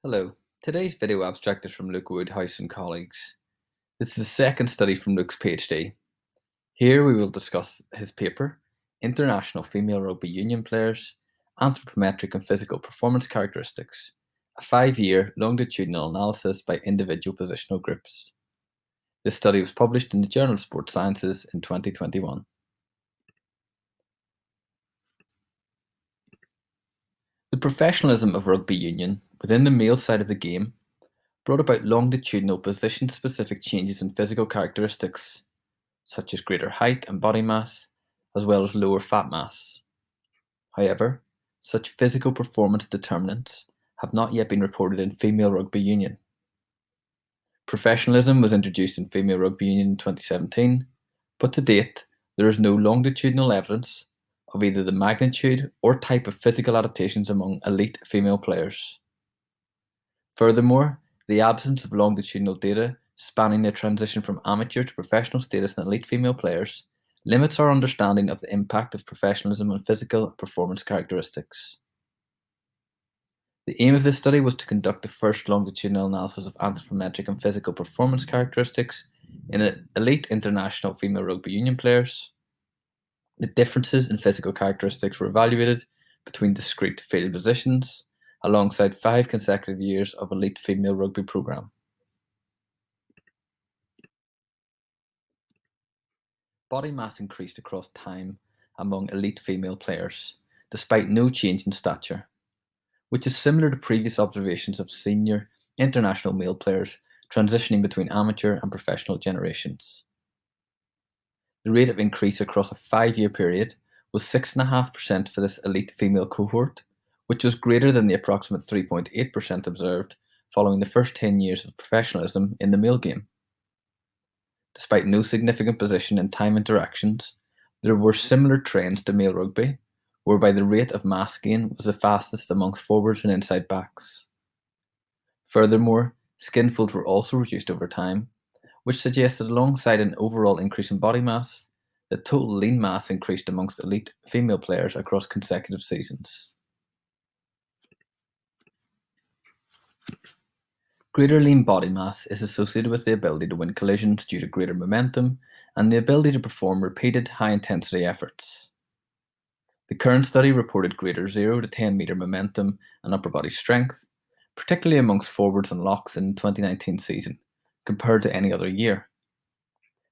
Hello, today's video abstract is from Luke Woodhouse and colleagues. This is the second study from Luke's PhD. Here we will discuss his paper, International Female Rugby Union Players, Anthropometric and Physical Performance Characteristics, a 5-year longitudinal analysis by individual positional groups. This study was published in the Journal of Sports Sciences in 2021. The professionalism of rugby union within the male side of the game brought about longitudinal position-specific changes in physical characteristics, such as greater height and body mass, as well as lower fat mass. However, such physical performance determinants have not yet been reported in female rugby union. Professionalism was introduced in female rugby union in 2017, but to date, there is no longitudinal evidence of either the magnitude or type of physical adaptations among elite female players. Furthermore, the absence of longitudinal data spanning the transition from amateur to professional status in elite female players limits our understanding of the impact of professionalism on physical performance characteristics. The aim of this study was to conduct the first longitudinal analysis of anthropometric and physical performance characteristics in elite international female rugby union players. The differences in physical characteristics were evaluated between discrete field positions, alongside 5 consecutive years of elite female rugby programme. Body mass increased across time among elite female players, despite no change in stature, which is similar to previous observations of senior international male players transitioning between amateur and professional generations. The rate of increase across a 5-year period was 6.5% for this elite female cohort, which was greater than the approximate 3.8% observed following the first 10 years of professionalism in the male game. Despite no significant position and time interactions, there were similar trends to male rugby, whereby the rate of mass gain was the fastest amongst forwards and inside backs. Furthermore, skinfolds were also reduced over time, which suggested alongside an overall increase in body mass, the total lean mass increased amongst elite female players across consecutive seasons. Greater lean body mass is associated with the ability to win collisions due to greater momentum and the ability to perform repeated high-intensity efforts. The current study reported greater 0 to 10 metre momentum and upper body strength, particularly amongst forwards and locks in the 2019 season, compared to any other year,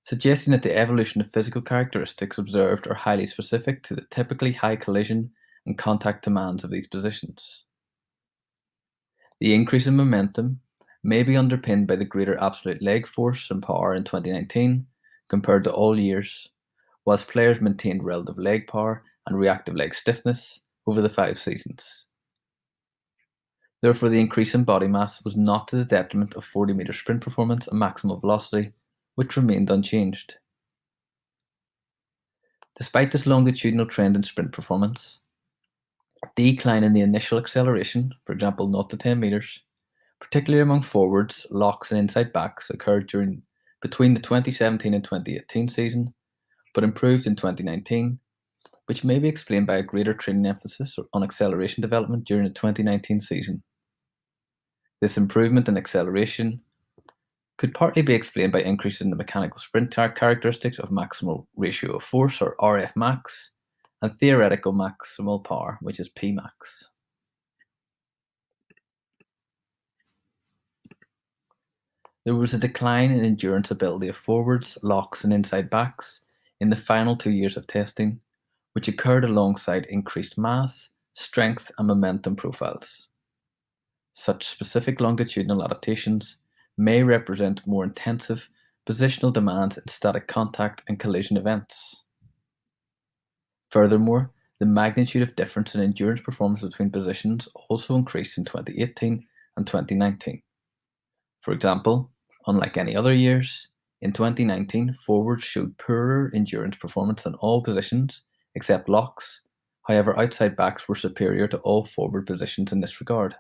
suggesting that the evolution of physical characteristics observed are highly specific to the typically high collision and contact demands of these positions. The increase in momentum may be underpinned by the greater absolute leg force and power in 2019 compared to all years, whilst players maintained relative leg power and reactive leg stiffness over the 5 seasons. Therefore, the increase in body mass was not to the detriment of 40-metre sprint performance and maximal velocity, which remained unchanged. Despite this longitudinal trend in sprint performance, a decline in the initial acceleration, for example 0 to 10 metres, particularly among forwards, locks and inside backs, occurred between the 2017 and 2018 season, but improved in 2019, which may be explained by a greater training emphasis on acceleration development during the 2019 season. This improvement in acceleration could partly be explained by increases in the mechanical sprint characteristics of maximal ratio of force, or RF max, and theoretical maximal power, which is Pmax. There was a decline in endurance ability of forwards, locks, and inside backs in the final 2 years of testing, which occurred alongside increased mass, strength, and momentum profiles. Such specific longitudinal adaptations may represent more intensive positional demands in static contact and collision events. Furthermore, the magnitude of difference in endurance performance between positions also increased in 2018 and 2019. For example, unlike any other years, in 2019, forwards showed poorer endurance performance in all positions except locks. However, outside backs were superior to all forward positions in this regard.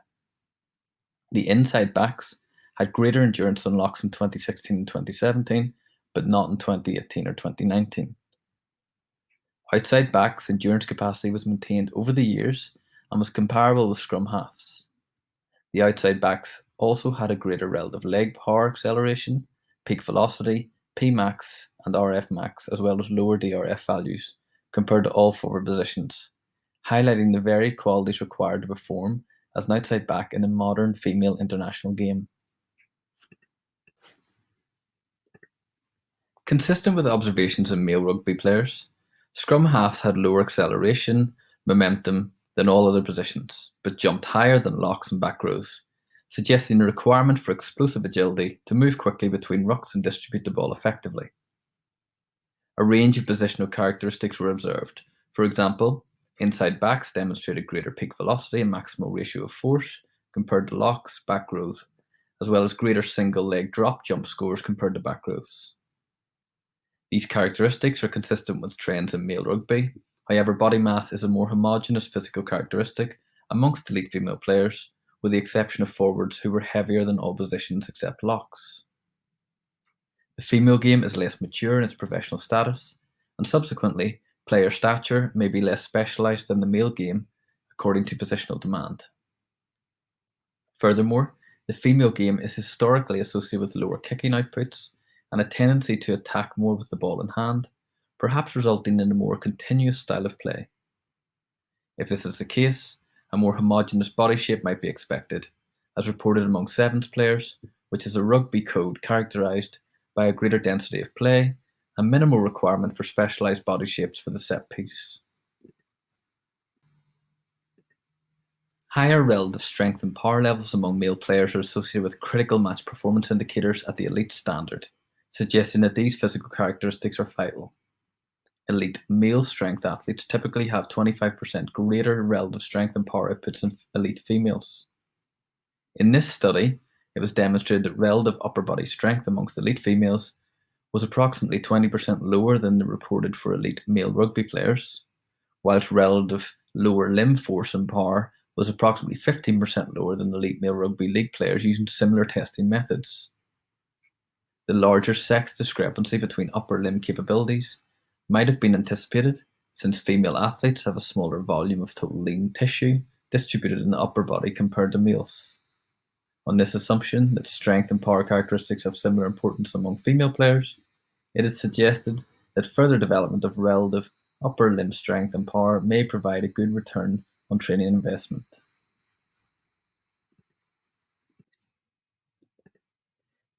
The inside backs had greater endurance than locks in 2016 and 2017, but not in 2018 or 2019. Outside backs' endurance capacity was maintained over the years and was comparable with scrum-halves. The outside backs also had a greater relative leg power acceleration, peak velocity, Pmax and RFmax, as well as lower DRF values compared to all forward positions, highlighting the varied qualities required to perform as an outside back in the modern female international game. Consistent with observations in male rugby players, scrum halves had lower acceleration, momentum than all other positions, but jumped higher than locks and back rows, suggesting a requirement for explosive agility to move quickly between rucks and distribute the ball effectively. A range of positional characteristics were observed. For example, inside backs demonstrated greater peak velocity and maximal ratio of force compared to locks, back rows, as well as greater single leg drop jump scores compared to back rows. These characteristics are consistent with trends in male rugby. However, body mass is a more homogeneous physical characteristic amongst elite female players, with the exception of forwards who were heavier than all positions except locks. The female game is less mature in its professional status, and subsequently, player stature may be less specialised than the male game according to positional demand. Furthermore, the female game is historically associated with lower kicking outputs and a tendency to attack more with the ball in hand, perhaps resulting in a more continuous style of play. If this is the case, a more homogeneous body shape might be expected, as reported among sevens players, which is a rugby code characterised by a greater density of play and minimal requirement for specialised body shapes for the set piece. Higher relative strength and power levels among male players are associated with critical match performance indicators at the elite standard, suggesting that these physical characteristics are vital. Elite male strength athletes typically have 25% greater relative strength and power outputs than elite females. In this study, it was demonstrated that relative upper body strength amongst elite females was approximately 20% lower than the reported for elite male rugby players, whilst relative lower limb force and power was approximately 15% lower than elite male rugby league players using similar testing methods. The larger sex discrepancy between upper limb capabilities might have been anticipated, since female athletes have a smaller volume of total lean tissue distributed in the upper body compared to males. On this assumption that strength and power characteristics have similar importance among female players, it is suggested that further development of relative upper limb strength and power may provide a good return on training investment.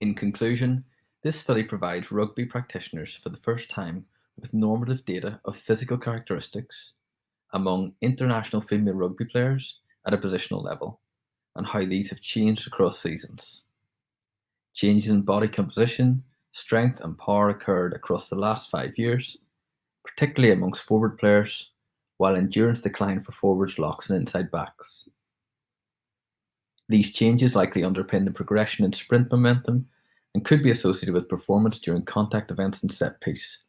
In conclusion, this study provides rugby practitioners for the first time with normative data of physical characteristics among international female rugby players at a positional level, and how these have changed across seasons. Changes in body composition, strength and power occurred across the last 5 years, particularly amongst forward players, while endurance declined for forwards, locks and inside backs. These changes likely underpin the progression in sprint momentum and could be associated with performance during contact events and set piece,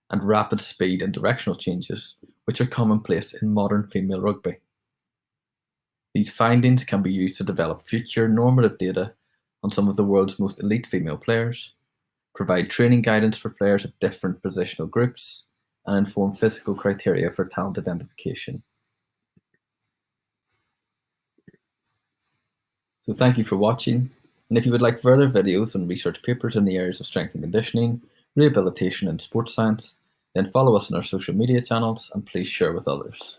and rapid speed and directional changes, which are commonplace in modern female rugby. These findings can be used to develop future normative data on some of the world's most elite female players, provide training guidance for players of different positional groups, and inform physical criteria for talent identification. So thank you for watching, and if you would like further videos on research papers in the areas of strength and conditioning, rehabilitation and sports science, then follow us on our social media channels and please share with others.